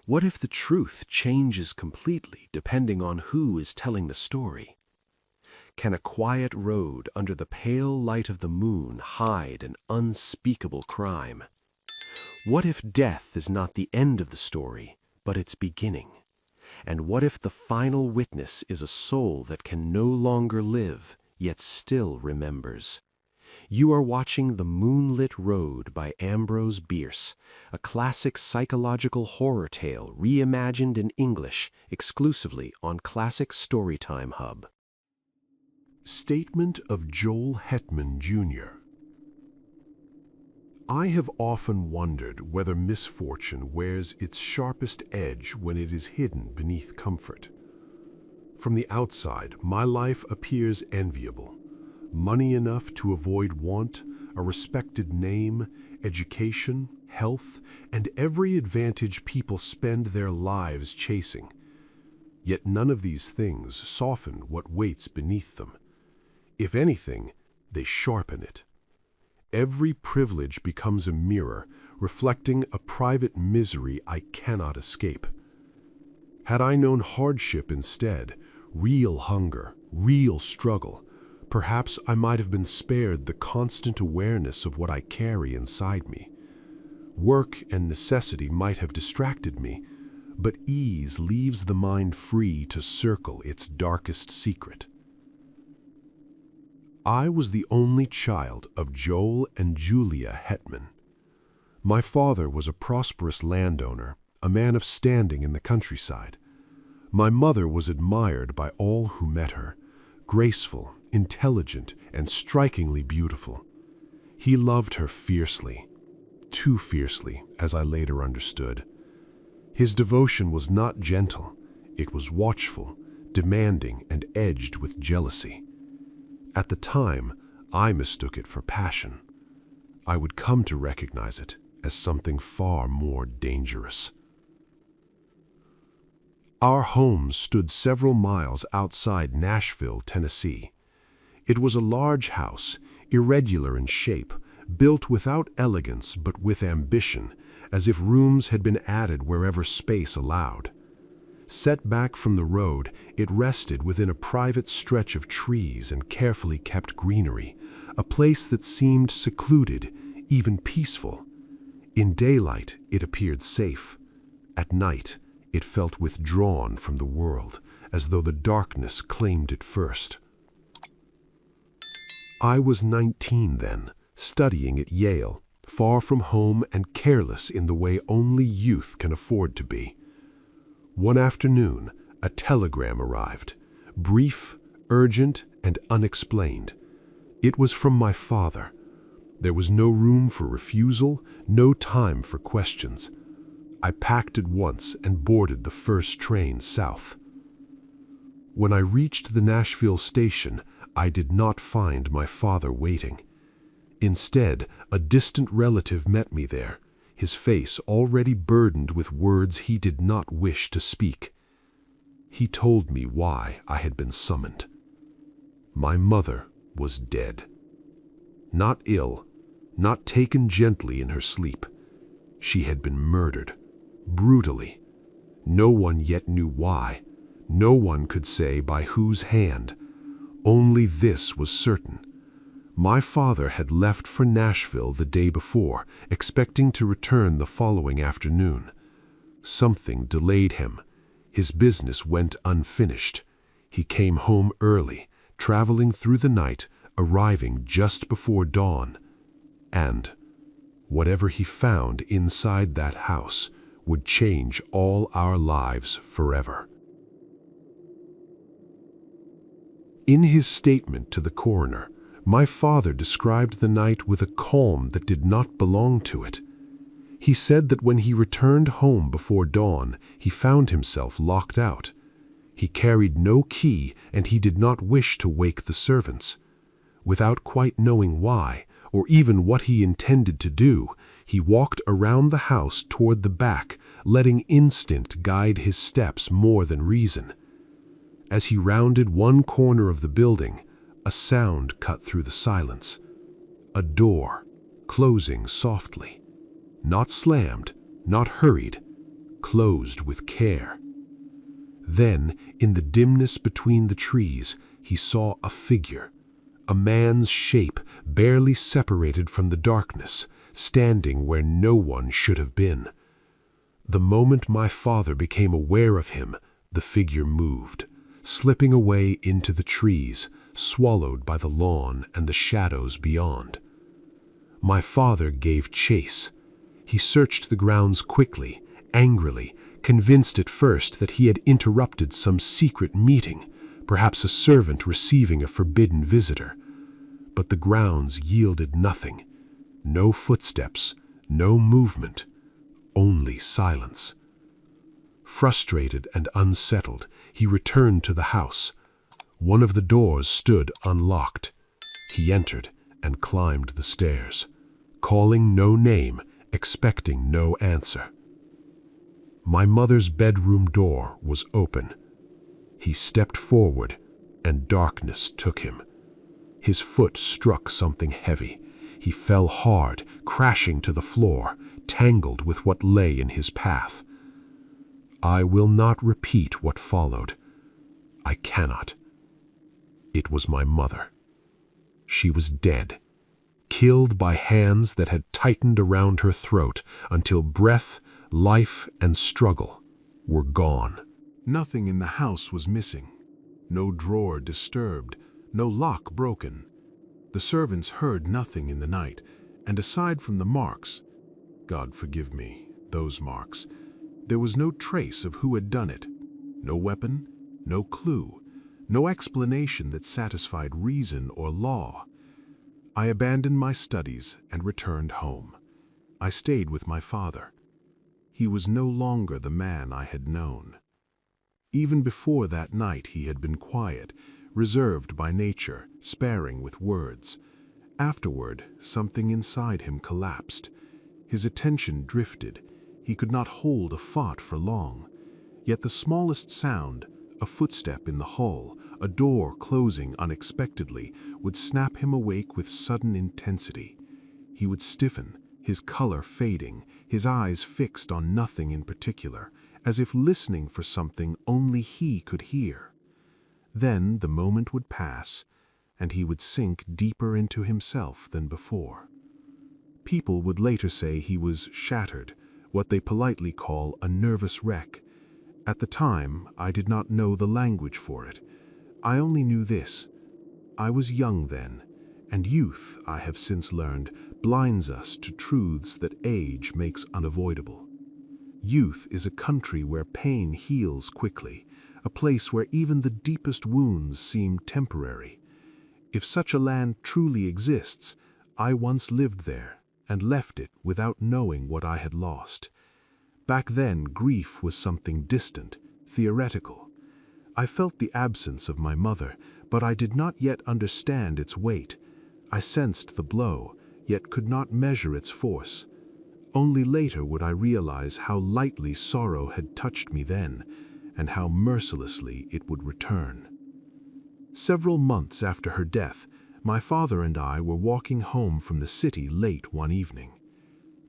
What if the truth changes completely depending on who is telling the story? Can a quiet road under the pale light of the moon hide an unspeakable crime? What if death is not the end of the story, but its beginning? And what if the final witness is a soul that can no longer live, yet still remembers? You are watching The Moonlit Road by Ambrose Bierce, a classic psychological horror tale reimagined in English exclusively on Classic Storytime Hub. Statement of Joel Hetman, Jr. I have often wondered whether misfortune wears its sharpest edge when it is hidden beneath comfort. From the outside, my life appears enviable. Money enough to avoid want, a respected name, education, health, and every advantage people spend their lives chasing. Yet none of these things soften what waits beneath them. If anything, they sharpen it. Every privilege becomes a mirror, reflecting a private misery I cannot escape. Had I known hardship instead, real hunger, real struggle, perhaps I might have been spared the constant awareness of what I carry inside me. Work and necessity might have distracted me, but ease leaves the mind free to circle its darkest secret. I was the only child of Joel and Julia Hetman. My father was a prosperous landowner, a man of standing in the countryside. My mother was admired by all who met her, graceful, intelligent, and strikingly beautiful. He loved her fiercely, too fiercely, as I later understood. His devotion was not gentle, it was watchful, demanding, and edged with jealousy. At the time, I mistook it for passion. I would come to recognize it as something far more dangerous. Our home stood several miles outside Nashville, Tennessee. It was a large house, irregular in shape, built without elegance but with ambition, as if rooms had been added wherever space allowed. Set back from the road, it rested within a private stretch of trees and carefully kept greenery, a place that seemed secluded, even peaceful. In daylight, it appeared safe. At night, it felt withdrawn from the world, as though the darkness claimed it first. I was 19 then, studying at Yale, far from home and careless in the way only youth can afford to be. One afternoon, a telegram arrived, brief, urgent, and unexplained. It was from my father. There was no room for refusal, no time for questions. I packed at once and boarded the first train south. When I reached the Nashville station, I did not find my father waiting. Instead, a distant relative met me there, his face already burdened with words he did not wish to speak. He told me why I had been summoned. My mother was dead. Not ill, not taken gently in her sleep. She had been murdered, brutally. No one yet knew why. No one could say by whose hand. Only this was certain. My father had left for Nashville the day before, expecting to return the following afternoon. Something delayed him. His business went unfinished. He came home early, traveling through the night, arriving just before dawn. And whatever he found inside that house would change all our lives forever. In his statement to the coroner, my father described the night with a calm that did not belong to it. He said that when he returned home before dawn, he found himself locked out. He carried no key, and he did not wish to wake the servants. Without quite knowing why, or even what he intended to do, he walked around the house toward the back, letting instinct guide his steps more than reason. As he rounded one corner of the building, a sound cut through the silence. A door, closing softly. Not slammed, not hurried, closed with care. Then, in the dimness between the trees, he saw a figure, a man's shape barely separated from the darkness, standing where no one should have been. The moment my father became aware of him, the figure moved, slipping away into the trees, swallowed by the lawn and the shadows beyond. My father gave chase. He searched the grounds quickly, angrily, convinced at first that he had interrupted some secret meeting, perhaps a servant receiving a forbidden visitor. But the grounds yielded nothing. No footsteps, no movement, only silence. Frustrated and unsettled, he returned to the house. One of the doors stood unlocked. He entered and climbed the stairs, calling no name, expecting no answer. My mother's bedroom door was open. He stepped forward, and darkness took him. His foot struck something heavy. He fell hard, crashing to the floor, tangled with what lay in his path. I will not repeat what followed. I cannot. It was my mother. She was dead, killed by hands that had tightened around her throat until breath, life, and struggle were gone. Nothing in the house was missing. No drawer disturbed, no lock broken. The servants heard nothing in the night, and aside from the marks, God forgive me, those marks, there was no trace of who had done it. No weapon, no clue, no explanation that satisfied reason or law. I abandoned my studies and returned home. I stayed with my father. He was no longer the man I had known. Even before that night he had been quiet, reserved by nature, sparing with words. Afterward, something inside him collapsed. His attention drifted. He could not hold a thought for long. Yet the smallest sound, a footstep in the hall, a door closing unexpectedly, would snap him awake with sudden intensity. He would stiffen, his color fading, his eyes fixed on nothing in particular, as if listening for something only he could hear. Then the moment would pass, and he would sink deeper into himself than before. People would later say he was shattered, what they politely call a nervous wreck. At the time, I did not know the language for it. I only knew this. I was young then, and youth, I have since learned, blinds us to truths that age makes unavoidable. Youth is a country where pain heals quickly, a place where even the deepest wounds seem temporary. If such a land truly exists, I once lived there and left it without knowing what I had lost. Back then, grief was something distant, theoretical. I felt the absence of my mother, but I did not yet understand its weight. I sensed the blow, yet could not measure its force. Only later would I realize how lightly sorrow had touched me then, and how mercilessly it would return. Several months after her death, my father and I were walking home from the city late one evening.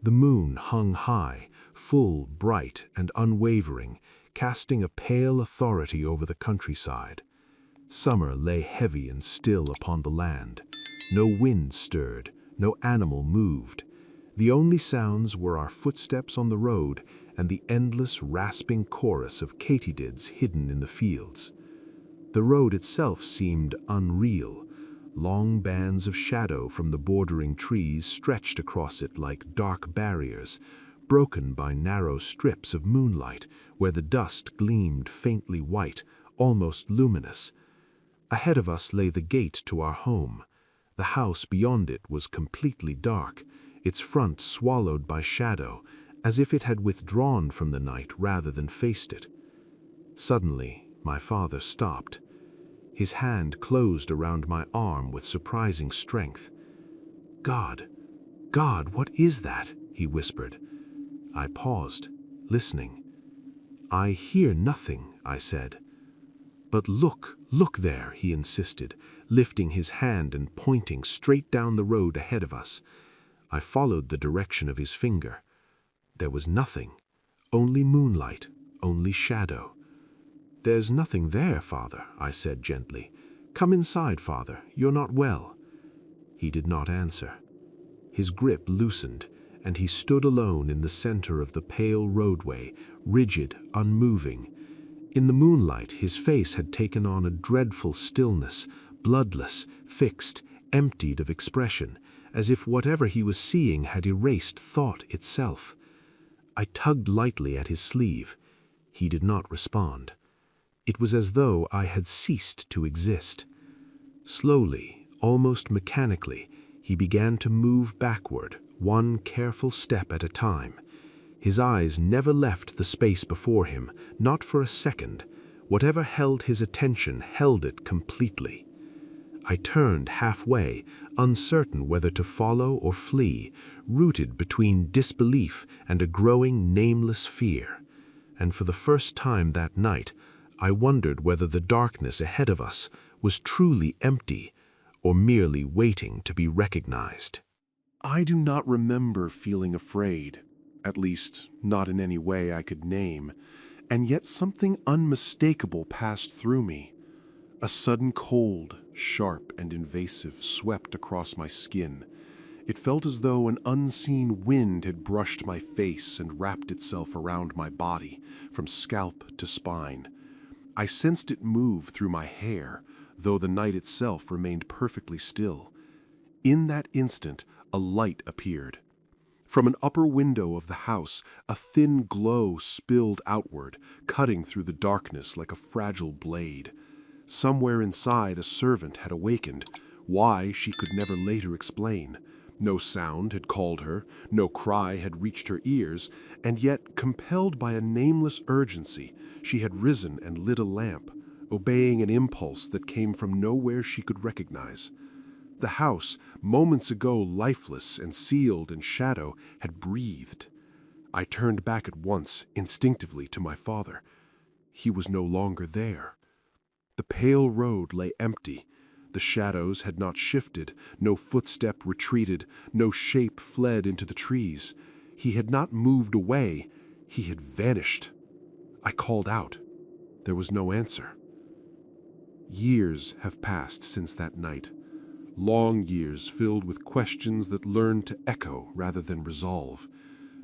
The moon hung high, full, bright, and unwavering, casting a pale authority over the countryside. Summer lay heavy and still upon the land. No wind stirred, no animal moved. The only sounds were our footsteps on the road and the endless rasping chorus of katydids hidden in the fields. The road itself seemed unreal. Long bands of shadow from the bordering trees stretched across it like dark barriers, broken by narrow strips of moonlight where the dust gleamed faintly white, almost luminous. Ahead of us lay the gate to our home. The house beyond it was completely dark, its front swallowed by shadow, as if it had withdrawn from the night rather than faced it. Suddenly, my father stopped. His hand closed around my arm with surprising strength. "God, God, what is that?" he whispered. I paused, listening. "I hear nothing," I said. "But look there," he insisted, lifting his hand and pointing straight down the road ahead of us. I followed the direction of his finger. There was nothing, Only moonlight, only shadow. "There's nothing there, Father," I said gently. "Come inside, Father, you're not well." He did not answer. His grip loosened, and he stood alone in the center of the pale roadway, rigid, unmoving. In the moonlight, his face had taken on a dreadful stillness, bloodless, fixed, emptied of expression, as if whatever he was seeing had erased thought itself. I tugged lightly at his sleeve. He did not respond. It was as though I had ceased to exist. Slowly, almost mechanically, he began to move backward, one careful step at a time. His eyes never left the space before him, not for a second. Whatever held his attention held it completely. I turned halfway, uncertain whether to follow or flee, rooted between disbelief and a growing nameless fear. And for the first time that night, I wondered whether the darkness ahead of us was truly empty or merely waiting to be recognized. I do not remember feeling afraid, at least not in any way I could name, and yet something unmistakable passed through me. A sudden cold, sharp and invasive, swept across my skin. It felt as though an unseen wind had brushed my face and wrapped itself around my body, from scalp to spine. I sensed it move through my hair, though the night itself remained perfectly still. In that instant, a light appeared. From an upper window of the house, a thin glow spilled outward, cutting through the darkness like a fragile blade. Somewhere inside, a servant had awakened. Why, she could never later explain. No sound had called her, no cry had reached her ears, and yet, compelled by a nameless urgency, she had risen and lit a lamp, obeying an impulse that came from nowhere she could recognize. The house, moments ago lifeless and sealed in shadow, had breathed. I turned back at once, instinctively, to my father. He was no longer there. The pale road lay empty. The shadows had not shifted, no footstep retreated, no shape fled into the trees. He had not moved away, he had vanished. I called out. There was no answer. Years have passed since that night. Long years filled with questions that learned to echo rather than resolve.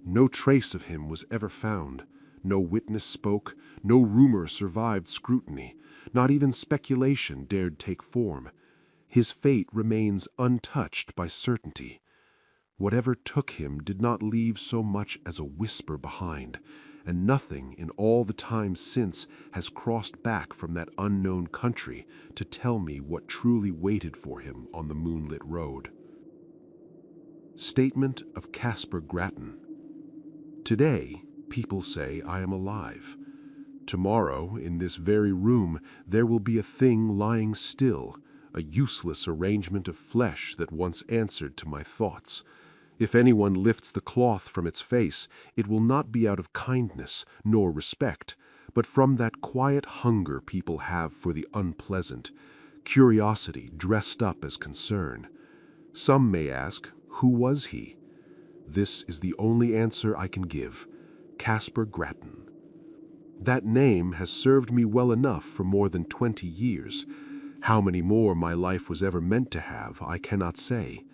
No trace of him was ever found. No witness spoke, no rumor survived scrutiny. Not even speculation dared take form. His fate remains untouched by certainty. Whatever took him did not leave so much as a whisper behind, and nothing in all the time since has crossed back from that unknown country to tell me what truly waited for him on the Moonlit Road. Statement of Caspar Grattan. Today, people say I am alive. Tomorrow, in this very room, there will be a thing lying still, a useless arrangement of flesh that once answered to my thoughts. If anyone lifts the cloth from its face, it will not be out of kindness nor respect, but from that quiet hunger people have for the unpleasant, curiosity dressed up as concern. Some may ask, who was he? This is the only answer I can give. Caspar Grattan. That name has served me well enough for more than 20 years. How many more my life was ever meant to have, I cannot say.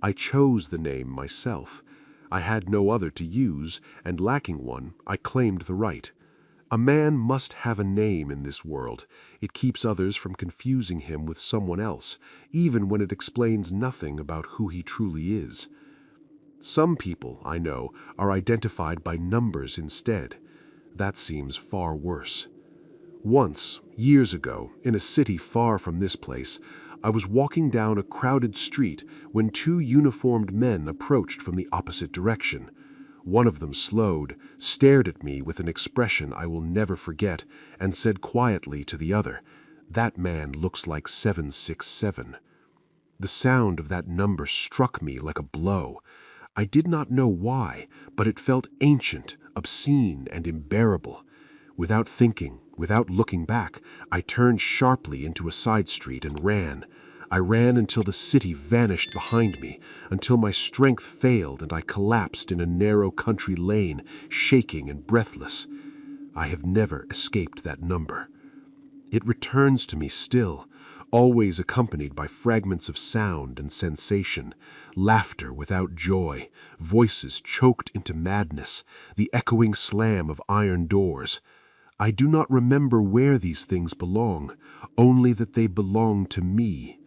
I chose the name myself. I had no other to use, and lacking one, I claimed the right. A man must have a name in this world. It keeps others from confusing him with someone else, even when it explains nothing about who he truly is. Some people, I know, are identified by numbers instead. That seems far worse. Once, years ago, in a city far from this place, I was walking down a crowded street when two uniformed men approached from the opposite direction. One of them slowed, stared at me with an expression I will never forget, and said quietly to the other, "That man looks like 767. The sound of that number struck me like a blow. I did not know why, but it felt ancient, obscene, and unbearable. Without thinking, without looking back, I turned sharply into a side street and ran. I ran until the city vanished behind me, until my strength failed and I collapsed in a narrow country lane, shaking and breathless. I have never escaped that number. It returns to me still, always accompanied by fragments of sound and sensation, laughter without joy, voices choked into madness, the echoing slam of iron doors. I do not remember where these things belong, only that they belong to me.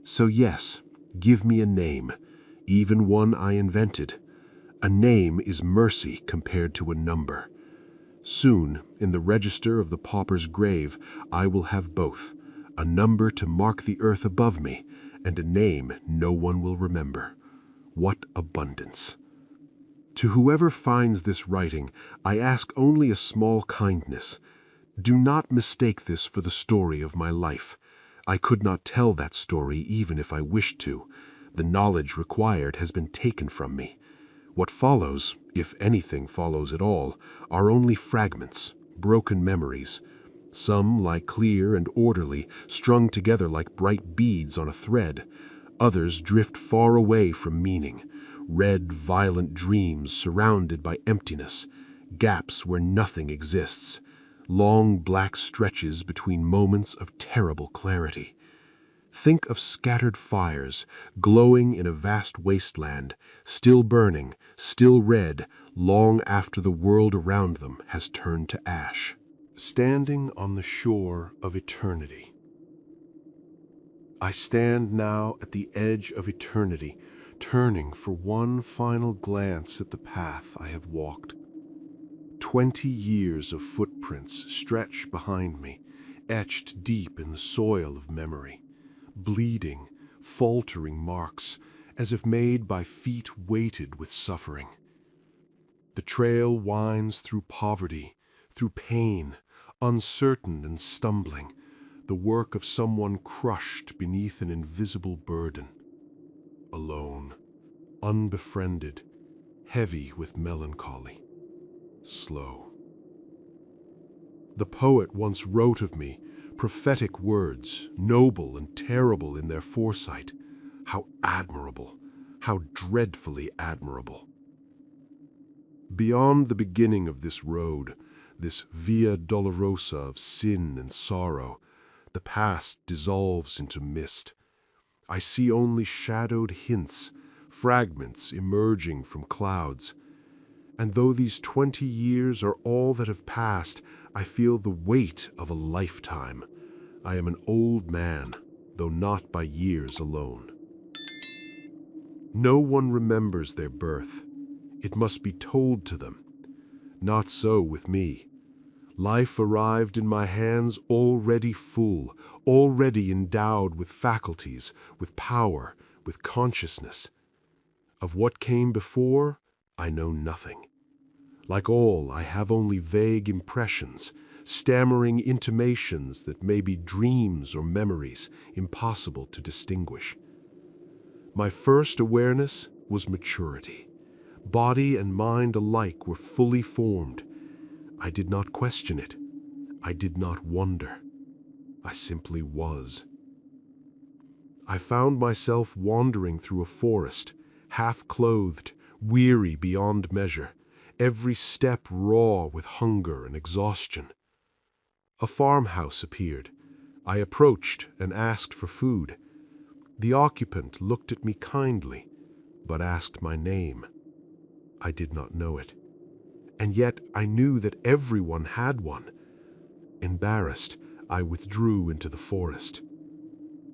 So yes, give me a name, even one I invented. A name is mercy compared to a number. Soon, in the register of the pauper's grave, I will have both, a number to mark the earth above me, and a name no one will remember. What abundance! To whoever finds this writing, I ask only a small kindness. Do not mistake this for the story of my life. I could not tell that story even if I wished to. The knowledge required has been taken from me. What follows, if anything follows at all, are only fragments, broken memories. Some lie clear and orderly, strung together like bright beads on a thread. Others drift far away from meaning, red, violent dreams surrounded by emptiness, gaps where nothing exists, long black stretches between moments of terrible clarity. Think of scattered fires, glowing in a vast wasteland, still burning, still red, long after the world around them has turned to ash. Standing on the shore of eternity. I stand now at the edge of eternity, turning for one final glance at the path I have walked. 20 years of footprints stretch behind me, etched deep in the soil of memory. Bleeding, faltering marks, as if made by feet weighted with suffering. The trail winds through poverty, through pain, uncertain and stumbling, the work of someone crushed beneath an invisible burden. Alone, unbefriended, heavy with melancholy, slow. The poet once wrote of me, prophetic words, noble and terrible in their foresight. How admirable, how dreadfully admirable. Beyond the beginning of this road, this via dolorosa of sin and sorrow, the past dissolves into mist. I see only shadowed hints, fragments emerging from clouds. And though these 20 years are all that have passed, I feel the weight of a lifetime. I am an old man, though not by years alone. No one remembers their birth. It must be told to them. Not so with me. Life arrived in my hands already full, already endowed with faculties, with power, with consciousness. Of what came before, I know nothing. Like all, I have only vague impressions, stammering intimations that may be dreams or memories, impossible to distinguish. My first awareness was maturity. Body and mind alike were fully formed. I did not question it. I did not wonder. I simply was. I found myself wandering through a forest, half-clothed, weary beyond measure, every step raw with hunger and exhaustion. A farmhouse appeared. I approached and asked for food. The occupant looked at me kindly, but asked my name. I did not know it. And yet I knew that everyone had one. Embarrassed, I withdrew into the forest.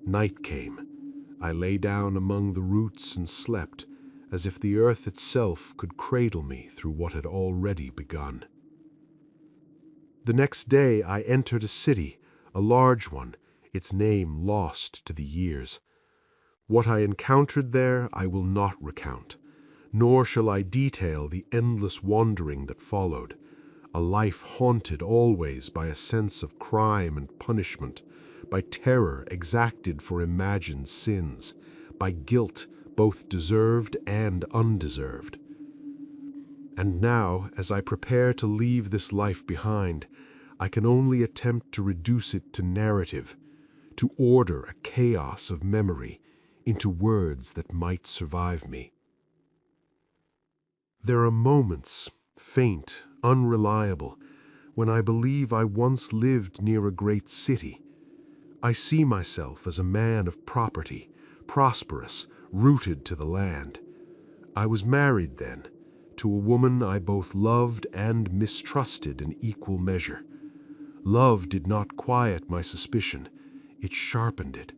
Night came. I lay down among the roots and slept, as if the earth itself could cradle me through what had already begun. The next day I entered a city, a large one, its name lost to the years. What I encountered there I will not recount, nor shall I detail the endless wandering that followed, a life haunted always by a sense of crime and punishment, by terror exacted for imagined sins, by guilt both deserved and undeserved. And now, as I prepare to leave this life behind, I can only attempt to reduce it to narrative, to order a chaos of memory into words that might survive me. There are moments, faint, unreliable, when I believe I once lived near a great city. I see myself as a man of property, prosperous, rooted to the land. I was married then, to a woman I both loved and mistrusted in equal measure. Love did not quiet my suspicion, it sharpened it.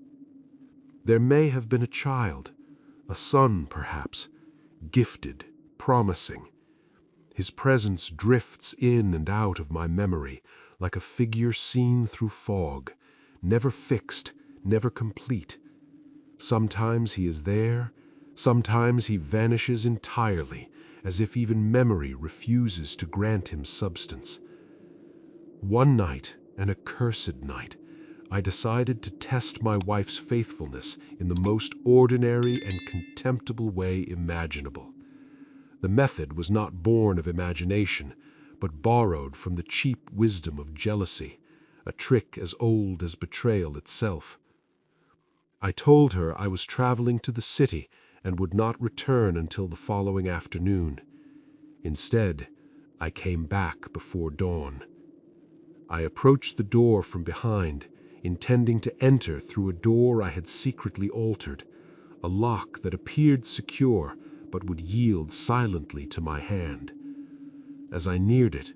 There may have been a child, a son perhaps, gifted, promising. His presence drifts in and out of my memory like a figure seen through fog, never fixed, never complete. Sometimes he is there, sometimes he vanishes entirely, as if even memory refuses to grant him substance. One night, an accursed night, I decided to test my wife's faithfulness in the most ordinary and contemptible way imaginable. The method was not born of imagination, but borrowed from the cheap wisdom of jealousy, a trick as old as betrayal itself. I told her I was traveling to the city and would not return until the following afternoon. Instead, I came back before dawn. I approached the door from behind, intending to enter through a door I had secretly altered, a lock that appeared secure but would yield silently to my hand. As I neared it,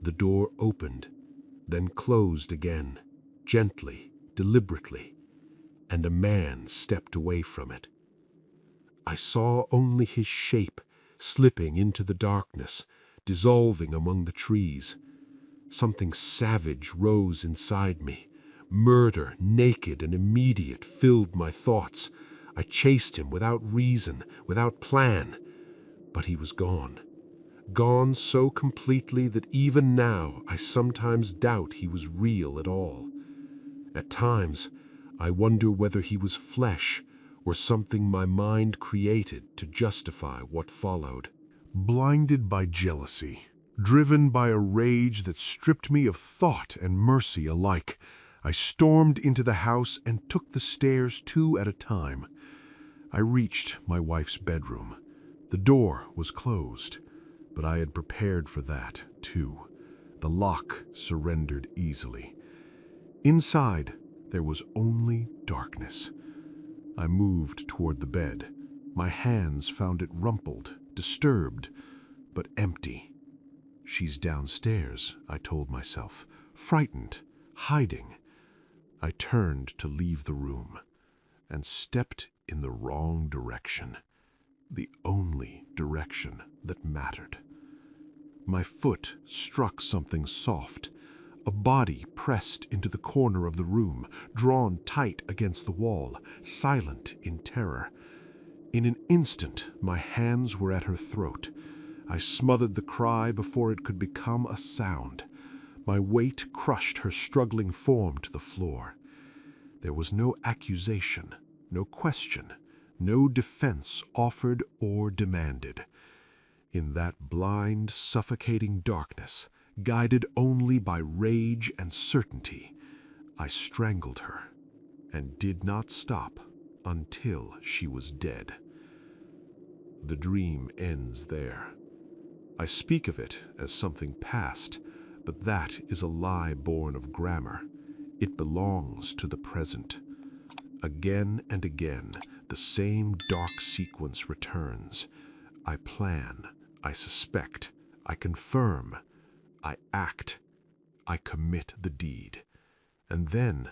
the door opened, then closed again, gently, deliberately, and a man stepped away from it. I saw only his shape slipping into the darkness, dissolving among the trees. Something savage rose inside me. Murder, naked and immediate, filled my thoughts. I chased him without reason, without plan. But he was gone. Gone so completely that even now I sometimes doubt he was real at all. At times, I wonder whether he was flesh or something my mind created to justify what followed. Blinded by jealousy, driven by a rage that stripped me of thought and mercy alike, I stormed into the house and took the stairs 2 at a time. I reached my wife's bedroom. The door was closed, but I had prepared for that, too. The lock surrendered easily. Inside, there was only darkness. I moved toward the bed. My hands found it rumpled, disturbed, but empty. She's downstairs, I told myself, frightened, hiding. I turned to leave the room and stepped in the wrong direction, the only direction that mattered. My foot struck something soft, a body pressed into the corner of the room, drawn tight against the wall, silent in terror. In an instant, my hands were at her throat. I smothered the cry before it could become a sound. My weight crushed her struggling form to the floor. There was no accusation, no question, no defense offered or demanded. In that blind, suffocating darkness, guided only by rage and certainty, I strangled her and did not stop until she was dead. The dream ends there. I speak of it as something past, but that is a lie born of grammar. It belongs to the present. Again and again, the same dark sequence returns. I plan, I suspect, I confirm, I act, I commit the deed. And then,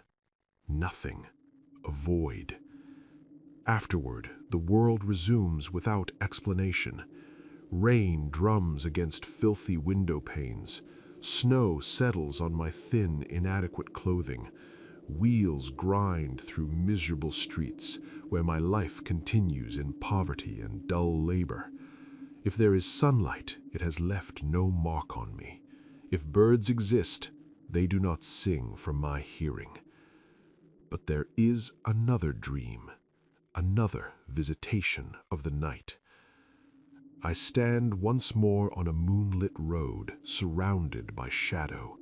nothing, a void. Afterward, the world resumes without explanation. Rain drums against filthy window panes. Snow settles on my thin, inadequate clothing. Wheels grind through miserable streets where my life continues in poverty and dull labor. If there is sunlight, it has left no mark on me. If birds exist, they do not sing from my hearing. But there is another dream, another visitation of the night. I stand once more on a moonlit road, surrounded by shadow.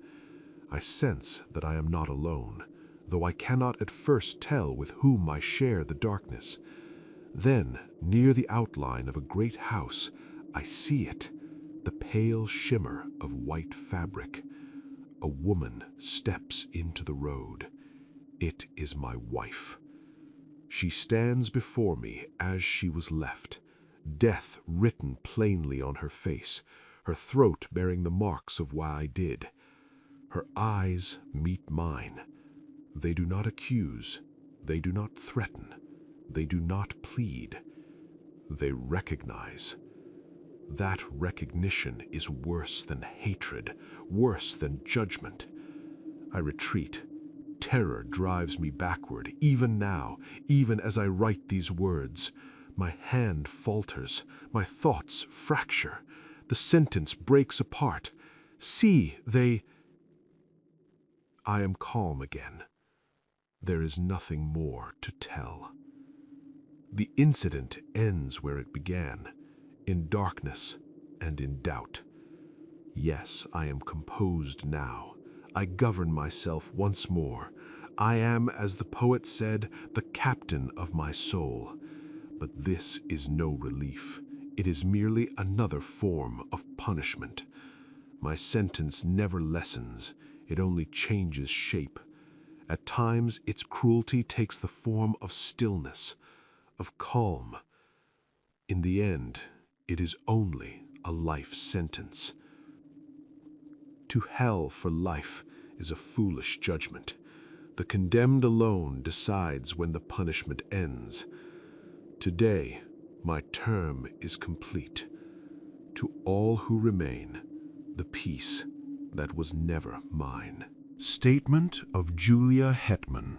I sense that I am not alone. though I cannot at first tell with whom I share the darkness. Then, near the outline of a great house, I see it, the pale shimmer of white fabric. A woman steps into the road. It is my wife. She stands before me as she was left, death written plainly on her face, her throat bearing the marks of what I did. Her eyes meet mine. They do not accuse, they do not threaten, they do not plead. They recognize. That recognition is worse than hatred, worse than judgment. I retreat. Terror drives me backward, even now, even as I write these words. My hand falters, my thoughts fracture. The sentence breaks apart. See, I am calm again. There is nothing more to tell. The incident ends where it began, in darkness and in doubt. Yes, I am composed now. I govern myself once more. I am, as the poet said, the captain of my soul. But this is no relief. It is merely another form of punishment. My sentence never lessens. It only changes shape. At times, its cruelty takes the form of stillness, of calm. In the end, it is only a life sentence. To hell for life is a foolish judgment. The condemned alone decides when the punishment ends. Today, my term is complete. To all who remain, the peace that was never mine. Statement of Julia Hetman.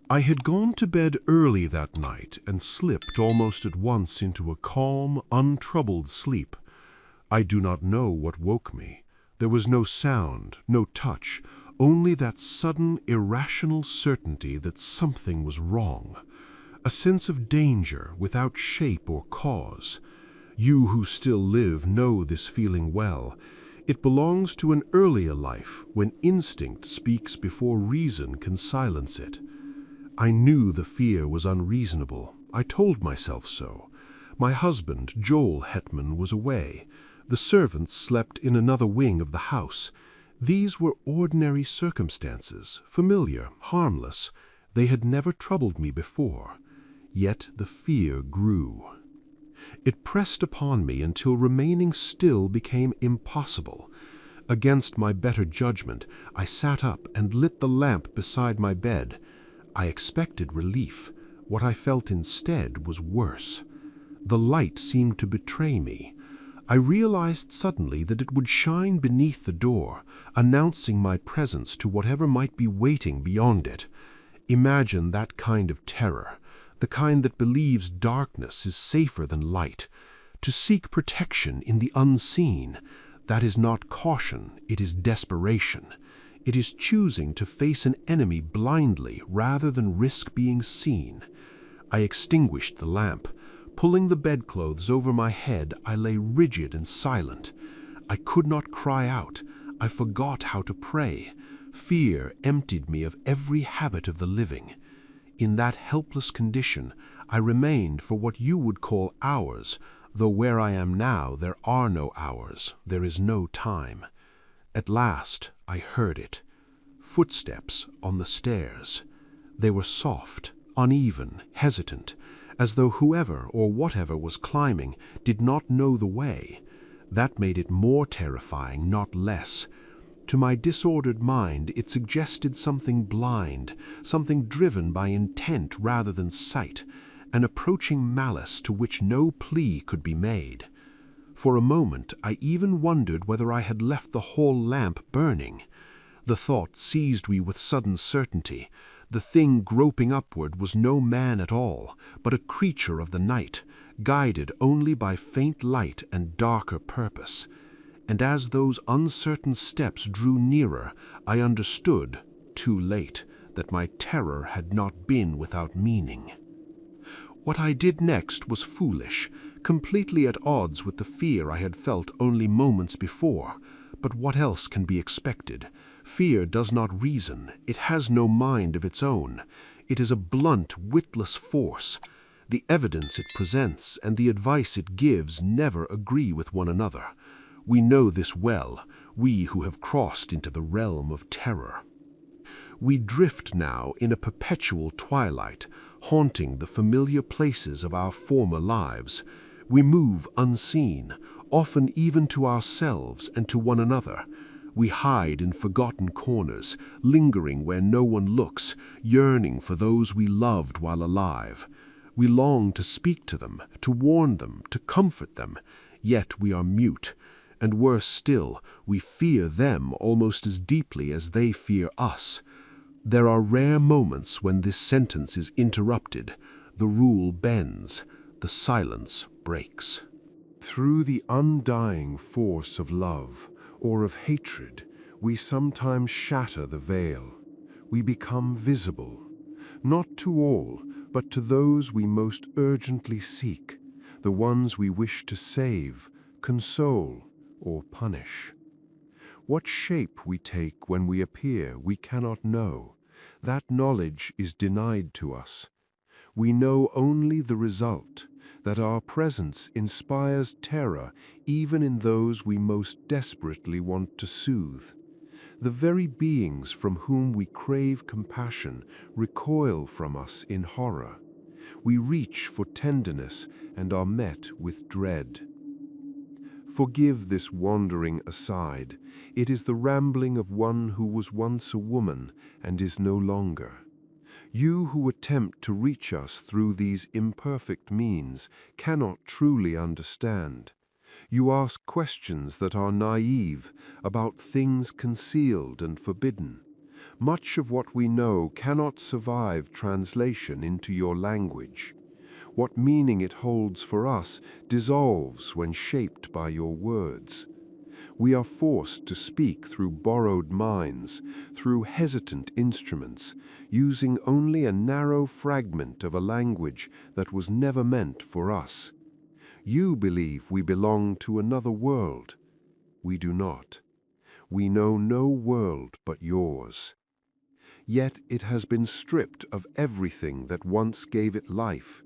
I had gone to bed early that night and slipped almost at once into a calm, untroubled sleep. I do not know what woke me. There was no sound, no touch, only that sudden, irrational certainty that something was wrong. A sense of danger without shape or cause. You who still live know this feeling well. It belongs to an earlier life when instinct speaks before reason can silence it. I knew the fear was unreasonable. I told myself so. My husband, Joel Hetman, was away. The servants slept in another wing of the house. These were ordinary circumstances, familiar, harmless. They had never troubled me before. Yet the fear grew. It pressed upon me until remaining still became impossible. Against my better judgment, I sat up and lit the lamp beside my bed. I expected relief. What I felt instead was worse. The light seemed to betray me. I realized suddenly that it would shine beneath the door, announcing my presence to whatever might be waiting beyond it. Imagine that kind of terror, the kind that believes darkness is safer than light. To seek protection in the unseen, that is not caution, it is desperation. It is choosing to face an enemy blindly rather than risk being seen. I extinguished the lamp. Pulling the bedclothes over my head, I lay rigid and silent. I could not cry out. I forgot how to pray. Fear emptied me of every habit of the living. In that helpless condition, I remained for what you would call hours, though where I am now there are no hours, there is no time. At last I heard it. Footsteps on the stairs. They were soft, uneven, hesitant, as though whoever or whatever was climbing did not know the way. That made it more terrifying, not less. To my disordered mind, it suggested something blind, something driven by intent rather than sight, an approaching malice to which no plea could be made. For a moment, I even wondered whether I had left the hall lamp burning. The thought seized me with sudden certainty. The thing groping upward was no man at all, but a creature of the night, guided only by faint light and darker purpose. And as those uncertain steps drew nearer, I understood, too late, that my terror had not been without meaning. What I did next was foolish, completely at odds with the fear I had felt only moments before. But what else can be expected? Fear does not reason. It has no mind of its own. It is a blunt, witless force. The evidence it presents and the advice it gives never agree with one another. We know this well, we who have crossed into the realm of terror. We drift now in a perpetual twilight, haunting the familiar places of our former lives. We move unseen, often even to ourselves and to one another. We hide in forgotten corners, lingering where no one looks, yearning for those we loved while alive. We long to speak to them, to warn them, to comfort them, yet we are mute. And worse still, we fear them almost as deeply as they fear us. There are rare moments when this sentence is interrupted, the rule bends, the silence breaks. Through the undying force of love or of hatred, we sometimes shatter the veil. We become visible, not to all, but to those we most urgently seek, the ones we wish to save, console, or punish. What shape we take when we appear, we cannot know. That knowledge is denied to us. We know only the result, that our presence inspires terror even in those we most desperately want to soothe. The very beings from whom we crave compassion recoil from us in horror. We reach for tenderness and are met with dread. Forgive this wandering aside. It is the rambling of one who was once a woman and is no longer. You who attempt to reach us through these imperfect means cannot truly understand. You ask questions that are naive about things concealed and forbidden. Much of what we know cannot survive translation into your language. What meaning it holds for us dissolves when shaped by your words. We are forced to speak through borrowed minds, through hesitant instruments, using only a narrow fragment of a language that was never meant for us. You believe we belong to another world. We do not. We know no world but yours. Yet it has been stripped of everything that once gave it life.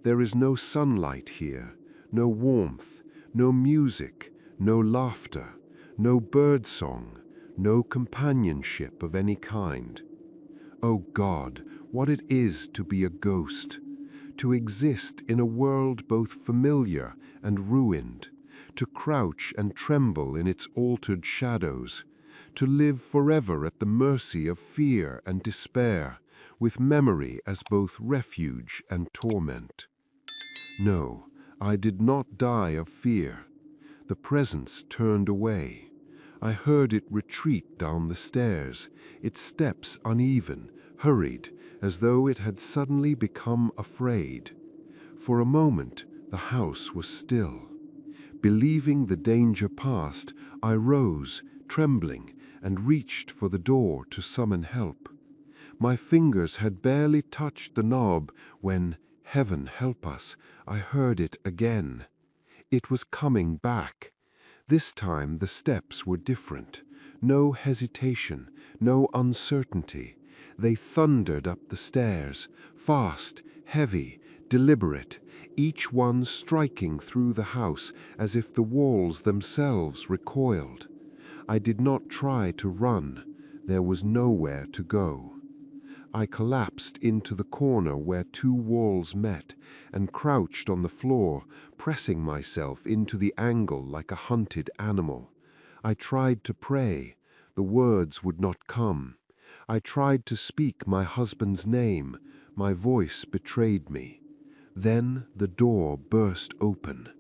There is no sunlight here, no warmth, no music, no laughter, no birdsong, no companionship of any kind. Oh God, what it is to be a ghost, to exist in a world both familiar and ruined, to crouch and tremble in its altered shadows, to live forever at the mercy of fear and despair, with memory as both refuge and torment. No, I did not die of fear. The presence turned away. I heard it retreat down the stairs, its steps uneven, hurried, as though it had suddenly become afraid. For a moment, the house was still. Believing the danger past, I rose, trembling, and reached for the door to summon help. My fingers had barely touched the knob when, heaven help us, I heard it again. It was coming back. This time the steps were different. No hesitation, no uncertainty. They thundered up the stairs, fast, heavy, deliberate, each one striking through the house as if the walls themselves recoiled. I did not try to run. There was nowhere to go. I collapsed into the corner where two walls met and crouched on the floor, pressing myself into the angle like a hunted animal. I tried to pray. The words would not come. I tried to speak my husband's name. My voice betrayed me. Then the door burst open.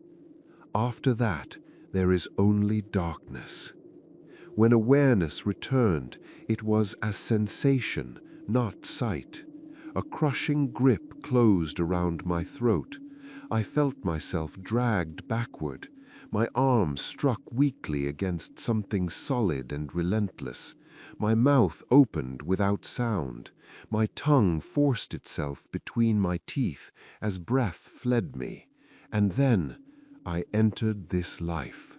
After that, there is only darkness. When awareness returned, it as a sensation, not sight. A crushing grip closed around my throat. I felt myself dragged backward. My arm struck weakly against something solid and relentless. My mouth opened without sound. My tongue forced itself between my teeth as breath fled me. And then I entered this life.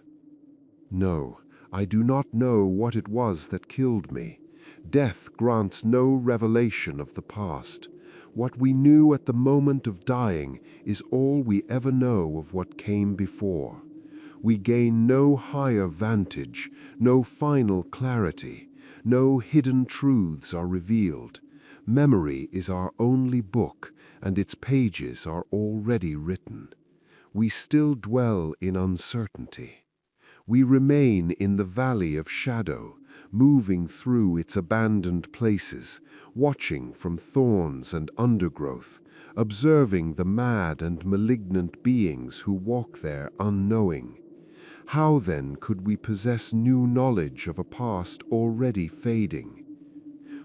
No, I do not know what it was that killed me. Death grants no revelation of the past. What we knew at the moment of dying is all we ever know of what came before. We gain no higher vantage, no final clarity, no hidden truths are revealed. Memory is our only book, and its pages are already written. We still dwell in uncertainty. We remain in the valley of shadow, moving through its abandoned places, watching from thorns and undergrowth, observing the mad and malignant beings who walk there unknowing. How then could we possess new knowledge of a past already fading?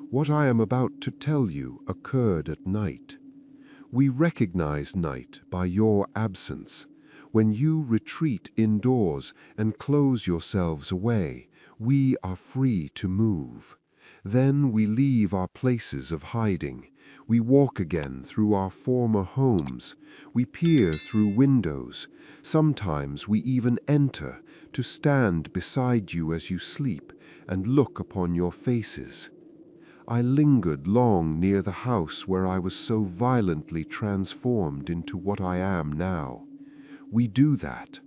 What I am about to tell you occurred at night. We recognize night by your absence. When you retreat indoors and close yourselves away, we are free to move. Then we leave our places of hiding. We walk again through our former homes. We peer through windows. Sometimes we even enter to stand beside you as you sleep and look upon your faces. I lingered long near the house where I was so violently transformed into what I am now. We do that.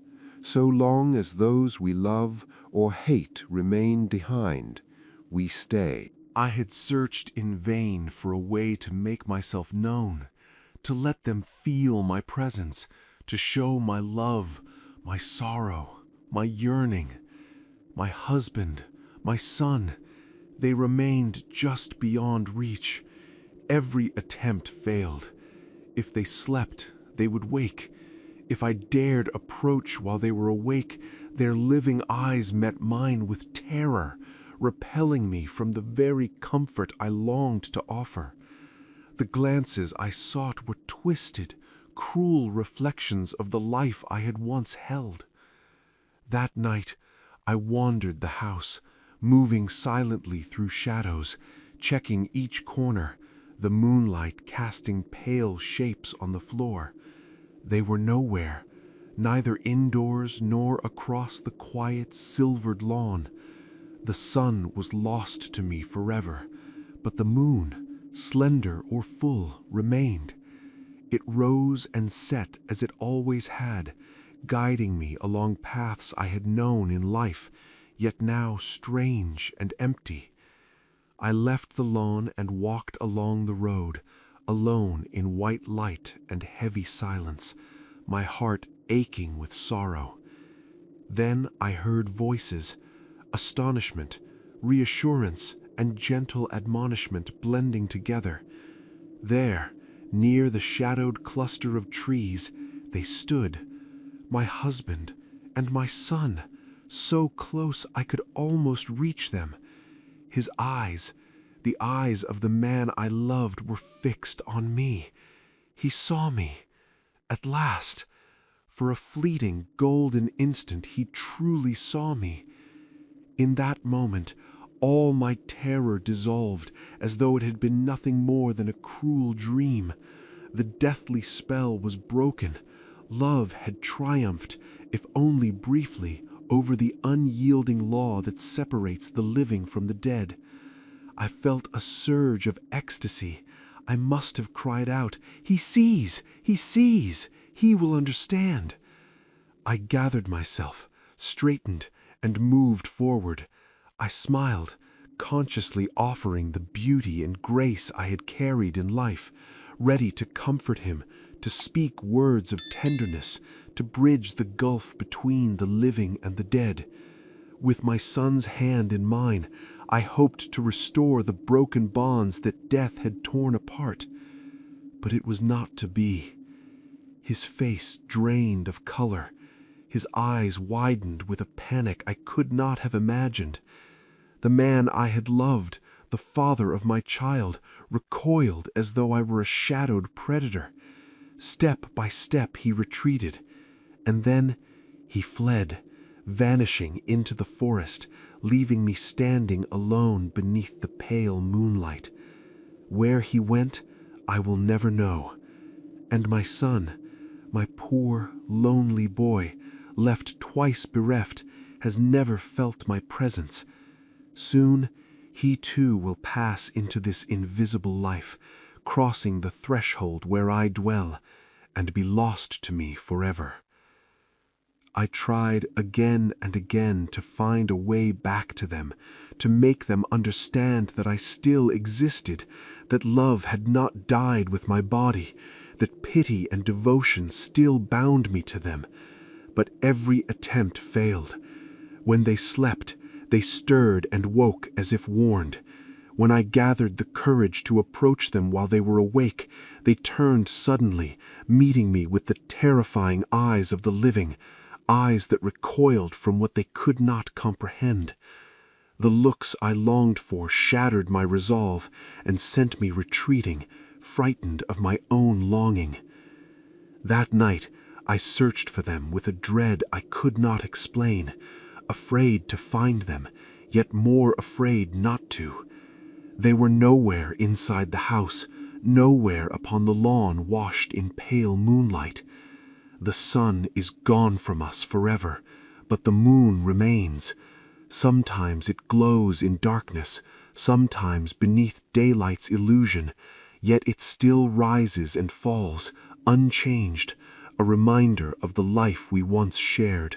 So long as those we love or hate remain behind, we stay. I had searched in vain for a way to make myself known, to let them feel my presence, to show my love, my sorrow, my yearning. My husband, my son, they remained just beyond reach. Every attempt failed. If they slept, they would wake. If I dared approach while they were awake, their living eyes met mine with terror, repelling me from the very comfort I longed to offer. The glances I sought were twisted, cruel reflections of the life I had once held. That night, I wandered the house, moving silently through shadows, checking each corner, the moonlight casting pale shapes on the floor. They were nowhere, neither indoors nor across the quiet, silvered lawn. The sun was lost to me forever, but the moon, slender or full, remained. It rose and set as it always had, guiding me along paths I had known in life, yet now strange and empty. I left the lawn and walked along the road, alone in white light and heavy silence, my heart aching with sorrow. Then I heard voices, astonishment, reassurance, and gentle admonishment blending together. There, near the shadowed cluster of trees, they stood, my husband and my son, so close I could almost reach them. His eyes, the eyes of the man I loved, were fixed on me. He saw me. At last, for a fleeting, golden instant, he truly saw me. In that moment, all my terror dissolved, as though it had been nothing more than a cruel dream. The deathly spell was broken. Love had triumphed, if only briefly, over the unyielding law that separates the living from the dead. I felt a surge of ecstasy. I must have cried out, "He sees! He sees! He will understand!" I gathered myself, straightened, and moved forward. I smiled, consciously offering the beauty and grace I had carried in life, ready to comfort him, to speak words of tenderness, to bridge the gulf between the living and the dead. With my son's hand in mine, I hoped to restore the broken bonds that death had torn apart. But it was not to be. His face drained of color, his eyes widened with a panic I could not have imagined. The man I had loved, the father of my child, recoiled as though I were a shadowed predator. Step by step he retreated, and then he fled, vanishing into the forest, leaving me standing alone beneath the pale moonlight. Where he went, I will never know. And my son, my poor, lonely boy, left twice bereft, has never felt my presence. Soon, he too will pass into this invisible life, crossing the threshold where I dwell, and be lost to me forever. I tried again and again to find a way back to them, to make them understand that I still existed, that love had not died with my body, that pity and devotion still bound me to them. But every attempt failed. When they slept, they stirred and woke as if warned. When I gathered the courage to approach them while they were awake, they turned suddenly, meeting me with the terrifying eyes of the living, eyes that recoiled from what they could not comprehend. The looks I longed for shattered my resolve and sent me retreating, frightened of my own longing. That night I searched for them with a dread I could not explain, afraid to find them, yet more afraid not to. They were nowhere inside the house, nowhere upon the lawn washed in pale moonlight. The sun is gone from us forever, but the moon remains. Sometimes it glows in darkness, sometimes beneath daylight's illusion, yet it still rises and falls, unchanged, a reminder of the life we once shared.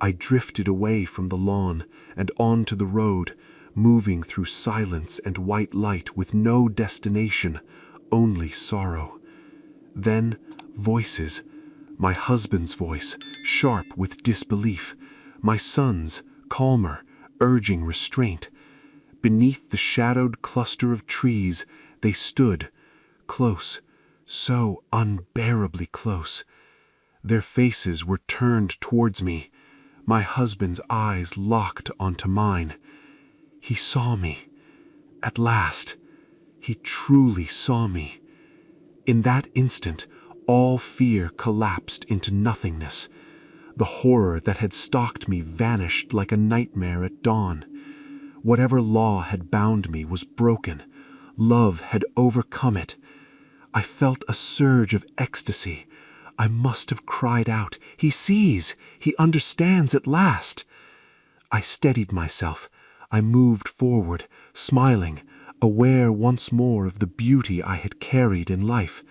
I drifted away from the lawn and onto the road, moving through silence and white light with no destination, only sorrow. Then voices, my husband's voice, sharp with disbelief, my son's, calmer, urging restraint. Beneath the shadowed cluster of trees, they stood, close, so unbearably close. Their faces were turned towards me, my husband's eyes locked onto mine. He saw me. At last, he truly saw me. In that instant, all fear collapsed into nothingness. The horror that had stalked me vanished like a nightmare at dawn. Whatever law had bound me was broken. Love had overcome it. I felt a surge of ecstasy. I must have cried out, "He sees! He understands at last!" I steadied myself. I moved forward, smiling, aware once more of the beauty I had carried in life.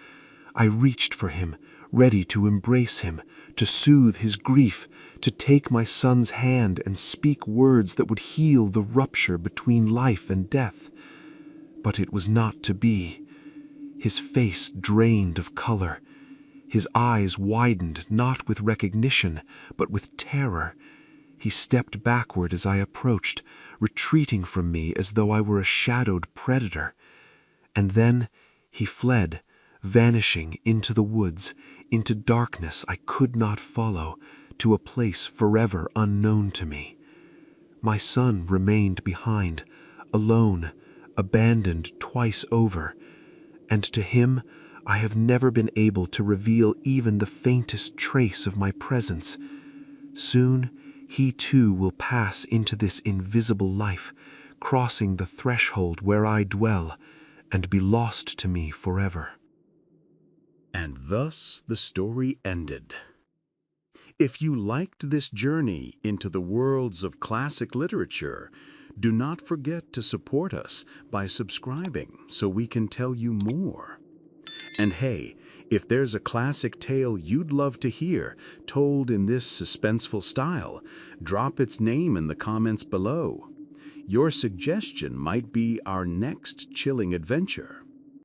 I reached for him, ready to embrace him, to soothe his grief, to take my son's hand and speak words that would heal the rupture between life and death. But it was not to be. His face drained of color. His eyes widened not with recognition, but with terror. He stepped backward as I approached, retreating from me as though I were a shadowed predator. And then he fled, vanishing into the woods, into darkness I could not follow, to a place forever unknown to me. My son remained behind, alone, abandoned twice over, and to him I have never been able to reveal even the faintest trace of my presence. Soon he too will pass into this invisible life, crossing the threshold where I dwell, and be lost to me forever. And thus the story ended. If you liked this journey into the worlds of classic literature, do not forget to support us by subscribing so we can tell you more. And hey, if there's a classic tale you'd love to hear told in this suspenseful style, drop its name in the comments below. Your suggestion might be our next chilling adventure.